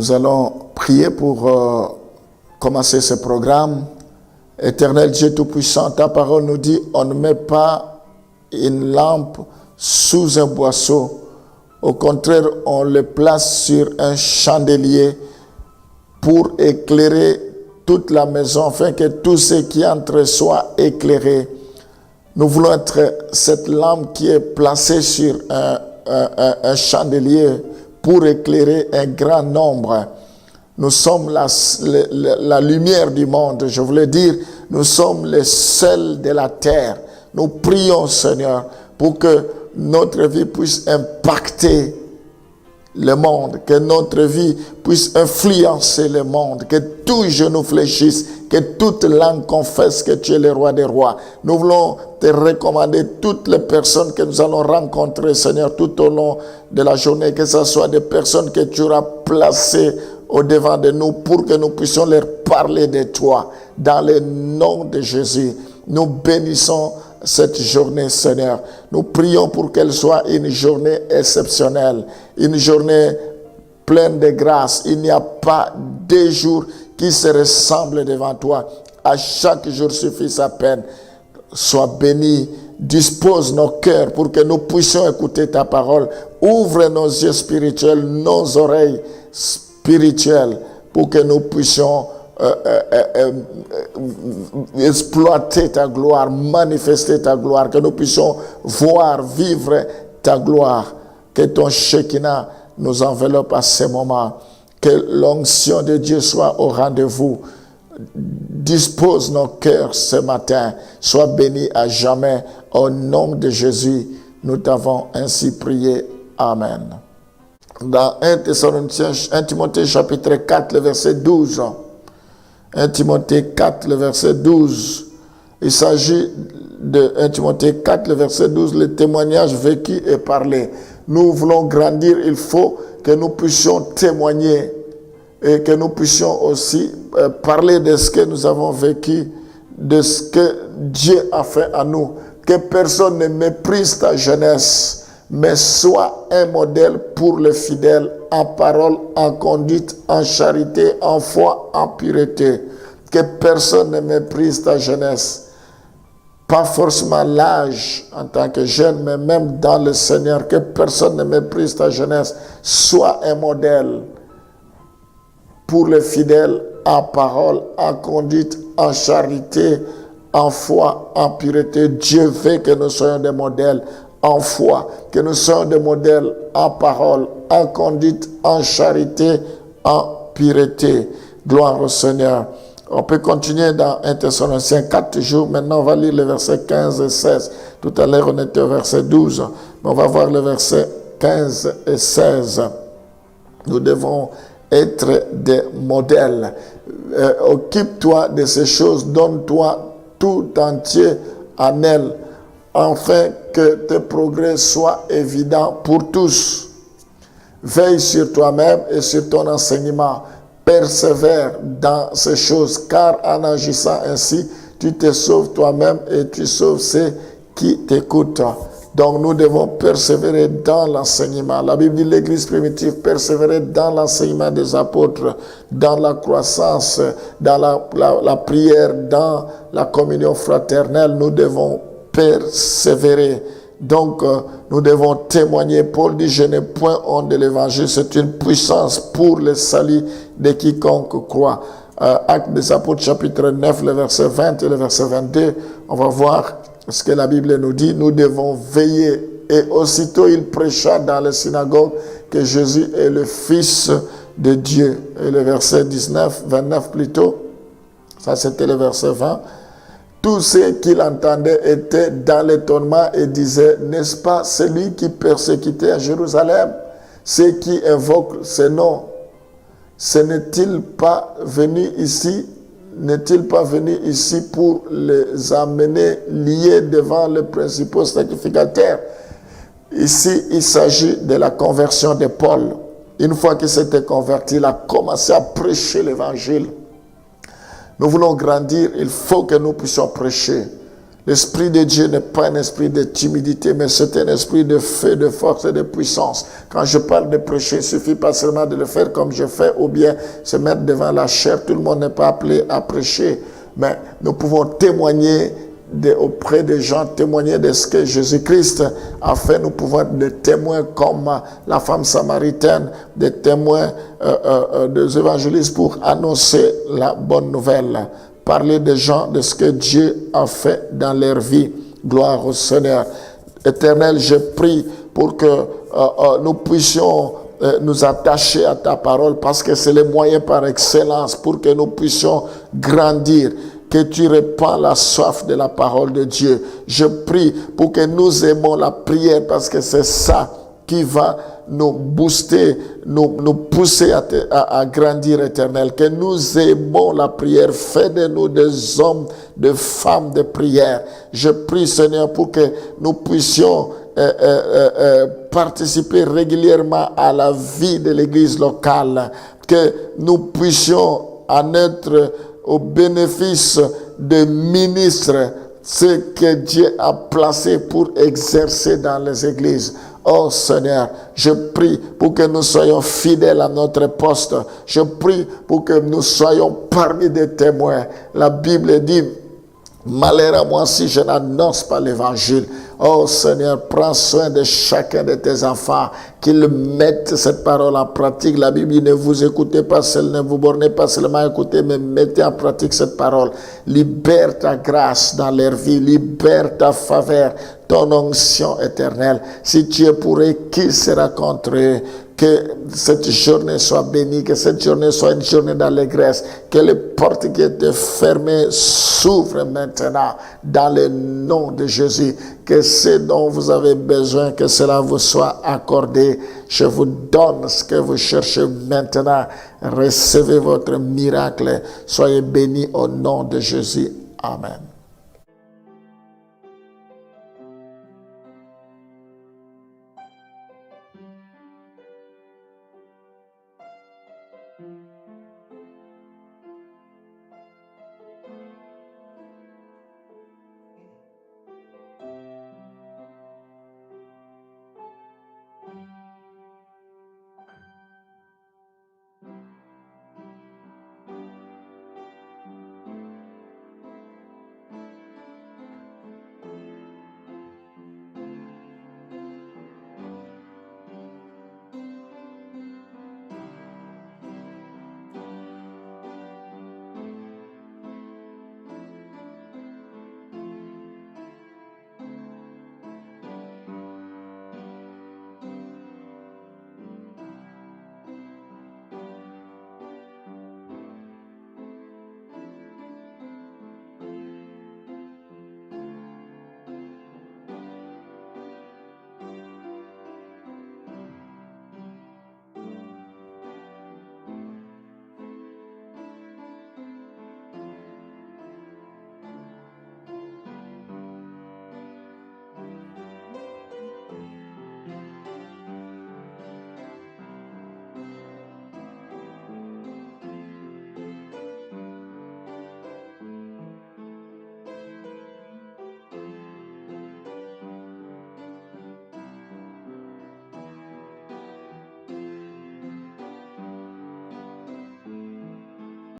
Nous allons prier pour commencer ce programme. Éternel Dieu Tout-Puissant, ta parole nous dit, on ne met pas une lampe sous un boisseau. Au contraire, on le place sur un chandelier pour éclairer toute la maison, afin que tout ce qui entre soit éclairé. Nous voulons être cette lampe qui est placée sur un chandelier pour éclairer un grand nombre. Nous sommes la lumière du monde. Je voulais dire, nous sommes le sel de la terre. Nous prions, Seigneur, pour que notre vie puisse impacter le monde, que notre vie puisse influencer le monde, que tout genou fléchisse, que toute langue confesse que tu es le roi des rois. Nous voulons te recommander toutes les personnes que nous allons rencontrer, Seigneur, tout au long de la journée, que ce soit des personnes que tu auras placées au devant de nous pour que nous puissions leur parler de toi. Dans le nom de Jésus, nous bénissons cette journée, Seigneur. Nous prions pour qu'elle soit une journée exceptionnelle, une journée pleine de grâce. Il n'y a pas deux jours qui se ressemblent devant toi. À chaque jour suffit sa peine. Sois béni, dispose nos cœurs pour que nous puissions écouter ta parole. Ouvre nos yeux spirituels, nos oreilles spirituelles, pour que nous puissions exploiter ta gloire, manifester ta gloire, que nous puissions voir, vivre ta gloire, que ton Shekinah nous enveloppe à ce moment, que l'onction de Dieu soit au rendez-vous. Dispose nos cœurs ce matin, sois béni à jamais, au nom de Jésus, nous t'avons ainsi prié. Amen. Dans 1 Timothée chapitre 4, le verset 12, 1 Timothée 4, le verset 12. Il s'agit de 1 Timothée 4, le verset 12, le témoignage vécu et parlé. Nous voulons grandir, il faut que nous puissions témoigner et que nous puissions aussi parler de ce que nous avons vécu, de ce que Dieu a fait à nous. Que personne ne méprise ta jeunesse, mais sois un modèle pour les fidèles en parole, en conduite, en charité, en foi, en pureté. Que personne ne méprise ta jeunesse. Pas forcément l'âge en tant que jeune, mais même dans le Seigneur. Que personne ne méprise ta jeunesse. Sois un modèle pour les fidèles en parole, en conduite, en charité, en foi, en pureté. Dieu veut que nous soyons des modèles en foi, que nous soyons des modèles en parole, en conduite, en charité, en pureté. Gloire au Seigneur. On peut continuer dans 1 Thessaloniciens 4 jours. Maintenant, on va lire les versets 15 et 16. Tout à l'heure, on était au verset 12. Mais on va voir le verset 15 et 16. Nous devons être des modèles. Occupe-toi de ces choses. Donne-toi tout entier en elles, afin que tes progrès soient évidents pour tous. Veille sur toi-même et sur ton enseignement. Persévère dans ces choses, car en agissant ainsi, tu te sauves toi-même et tu sauves ceux qui t'écoutent. Donc nous devons persévérer dans l'enseignement. La Bible dit l'Église primitive persévérait dans l'enseignement des apôtres, dans la croissance, dans la prière, dans la communion fraternelle. Nous devons persévérer. Donc, nous devons témoigner. Paul dit, je n'ai point honte de l'évangile. C'est une puissance pour le salut de quiconque croit. Actes des apôtres, chapitre 9, le verset 20 et le verset 22. On va voir ce que la Bible nous dit. Nous devons veiller. Et aussitôt, il prêcha dans les synagogues que Jésus est le Fils de Dieu. Et le verset 29 plutôt. Ça, c'était le verset 20. Tous ceux qui l'entendaient étaient dans l'étonnement et disaient, n'est-ce pas celui qui persécutait à Jérusalem, ceux qui invoquent ce nom, ce n'est-il pas venu ici pour les amener liés devant le principal sacrificateur? Ici, il s'agit de la conversion de Paul. Une fois qu'il s'était converti, il a commencé à prêcher l'évangile. Nous voulons grandir, il faut que nous puissions prêcher L'Esprit de Dieu n'est pas un esprit de timidité, mais c'est un esprit de feu, de force et de puissance. Quand je parle de prêcher, il ne suffit pas seulement de le faire comme je fais ou bien se mettre devant la chair. Tout le monde n'est pas appelé à prêcher, mais nous pouvons témoigner auprès des gens, témoigner de ce que Jésus-Christ a fait. Nous pouvons être des témoins comme la femme samaritaine, des témoins des évangélistes pour annoncer la bonne nouvelle. Parler des gens, de ce que Dieu a fait dans leur vie. Gloire au Seigneur. Éternel, je prie pour que nous puissions nous attacher à ta parole, parce que c'est le moyen par excellence pour que nous puissions grandir. Que tu répands la soif de la parole de Dieu. Je prie pour que nous aimons la prière, parce que c'est ça qui va nous booster, nous pousser à grandir, Éternel. Que nous aimons la prière. Fais de nous des hommes, des femmes de prière. Je prie, Seigneur, pour que nous puissions participer régulièrement à la vie de l'Église locale. Que nous puissions en être au bénéfice des ministres, ce que Dieu a placé pour exercer dans les églises. Oh Seigneur, je prie pour que nous soyons fidèles à notre poste. Je prie pour que nous soyons parmi des témoins. La Bible dit: malheur à moi si je n'annonce pas l'évangile. Oh Seigneur, prends soin de chacun de tes enfants, qu'ils mettent cette parole en pratique. La Bible dit: ne vous écoutez pas seul, ne vous bornez pas seulement à écouter, mais mettez en pratique cette parole. Libère ta grâce dans leur vie, libère ta faveur, ton onction éternelle. Si tu es pour eux, qui sera contre eux? Que cette journée soit bénie, que cette journée soit une journée d'allégresse, que les portes qui étaient fermées s'ouvrent maintenant dans le nom de Jésus. Que ce dont vous avez besoin, que cela vous soit accordé. Je vous donne ce que vous cherchez maintenant. Recevez votre miracle. Soyez bénis au nom de Jésus. Amen.